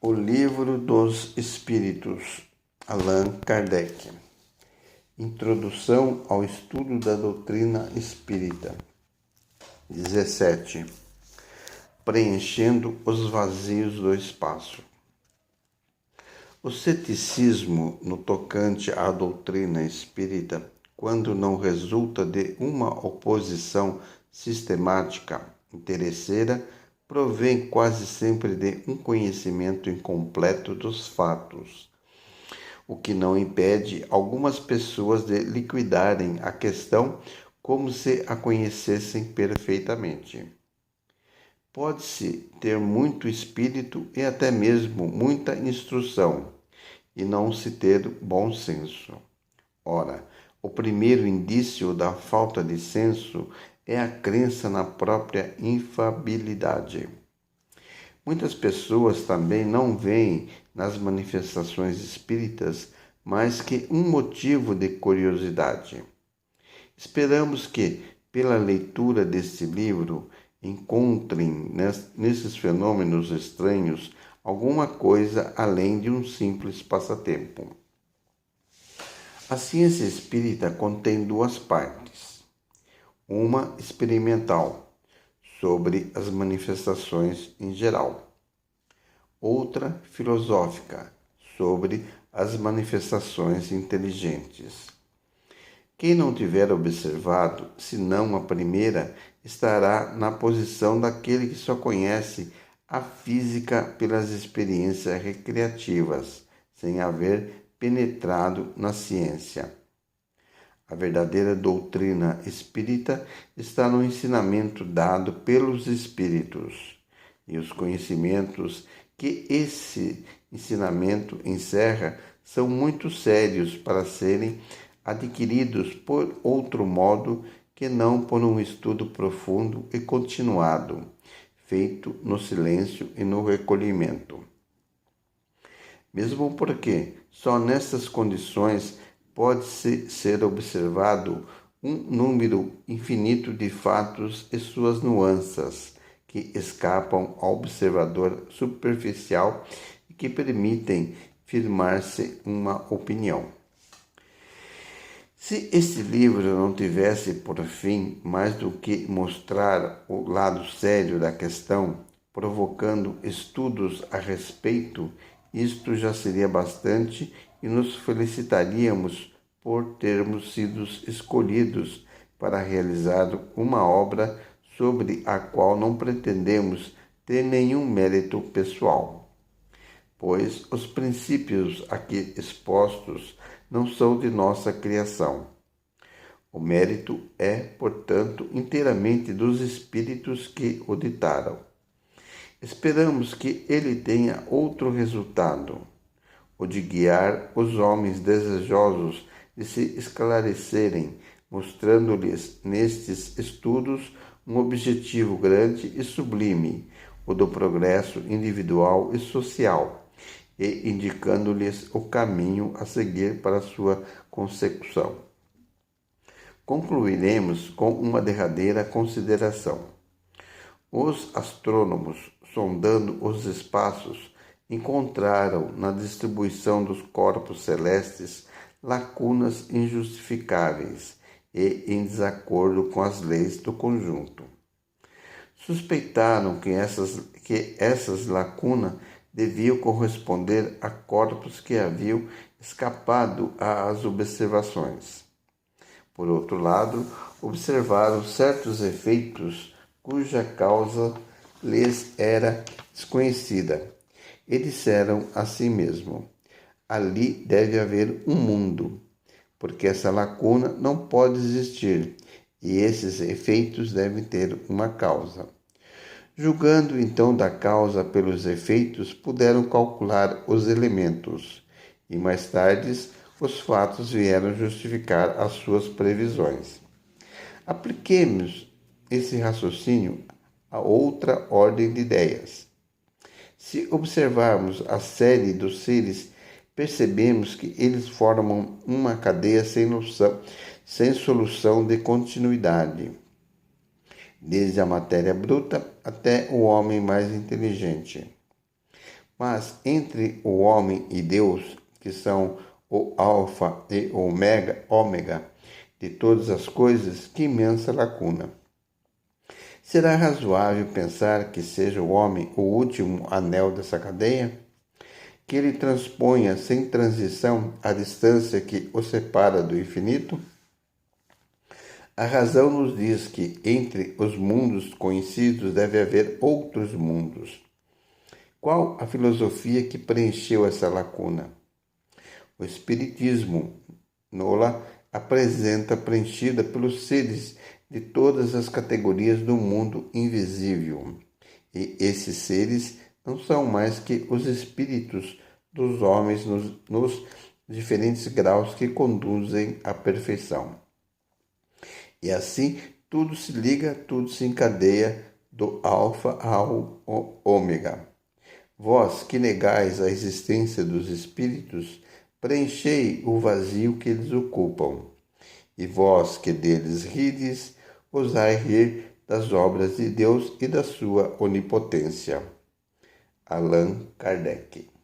O Livro dos Espíritos, Allan Kardec. Introdução ao estudo da doutrina espírita. 17. Preenchendo os vazios do espaço. O ceticismo no tocante à doutrina espírita, quando não resulta de uma oposição sistemática, interesseira, provém quase sempre de um conhecimento incompleto dos fatos, o que não impede algumas pessoas de liquidarem a questão como se a conhecessem perfeitamente. Pode-se ter muito espírito e até mesmo muita instrução, e não se ter bom senso. Ora, o primeiro indício da falta de senso é a crença na própria infalibilidade. Muitas pessoas também não veem nas manifestações espíritas mais que um motivo de curiosidade. Esperamos que, pela leitura deste livro, encontrem nesses fenômenos estranhos alguma coisa além de um simples passatempo. A ciência espírita contém duas partes. Uma experimental, sobre as manifestações em geral. Outra filosófica, sobre as manifestações inteligentes. Quem não tiver observado, senão a primeira, estará na posição daquele que só conhece a física pelas experiências recreativas, sem haver penetrado na ciência. A verdadeira doutrina espírita está no ensinamento dado pelos espíritos, e os conhecimentos que esse ensinamento encerra são muito sérios para serem adquiridos por outro modo que não por um estudo profundo e continuado, feito no silêncio e no recolhimento. Mesmo porque só nessas condições pode-se ser observado um número infinito de fatos e suas nuances que escapam ao observador superficial e que permitem firmar-se uma opinião. Se este livro não tivesse por fim mais do que mostrar o lado sério da questão, provocando estudos a respeito, isto já seria bastante e nos felicitaríamos por termos sido escolhidos para realizar uma obra sobre a qual não pretendemos ter nenhum mérito pessoal, pois os princípios aqui expostos não são de nossa criação. O mérito é, portanto, inteiramente dos espíritos que o ditaram. Esperamos que ele tenha outro resultado, o de guiar os homens desejosos de se esclarecerem, mostrando-lhes nestes estudos um objetivo grande e sublime, o do progresso individual e social, e indicando-lhes o caminho a seguir para sua consecução. Concluiremos com uma derradeira consideração. Os astrônomos, sondando os espaços, encontraram na distribuição dos corpos celestes lacunas injustificáveis e em desacordo com as leis do conjunto. Suspeitaram que essas lacunas deviam corresponder a corpos que haviam escapado às observações. Por outro lado, observaram certos efeitos cuja causa lhes era desconhecida, e disseram a si mesmo: ali deve haver um mundo, porque essa lacuna não pode existir, e esses efeitos devem ter uma causa. Julgando então da causa pelos efeitos, puderam calcular os elementos, e mais tarde os fatos vieram justificar as suas previsões. Apliquemos esse raciocínio a outra ordem de ideias. Se observarmos a série dos seres, percebemos que eles formam uma cadeia sem solução de continuidade, desde a matéria bruta até o homem mais inteligente. Mas entre o homem e Deus, que são o alfa e o ômega de todas as coisas, que imensa lacuna. Será razoável pensar que seja o homem o último anel dessa cadeia? Que ele transponha sem transição a distância que o separa do infinito? A razão nos diz que entre os mundos conhecidos deve haver outros mundos. Qual a filosofia que preencheu essa lacuna? O Espiritismo Nola apresenta preenchida pelos seres de todas as categorias do mundo invisível. E esses seres não são mais que os espíritos dos homens nos diferentes graus que conduzem à perfeição. E assim tudo se liga, tudo se encadeia do alfa ao ômega. Vós que negais a existência dos espíritos, preenchei o vazio que eles ocupam. E vós que deles rides, osai rir das obras de Deus e da sua onipotência. Allan Kardec.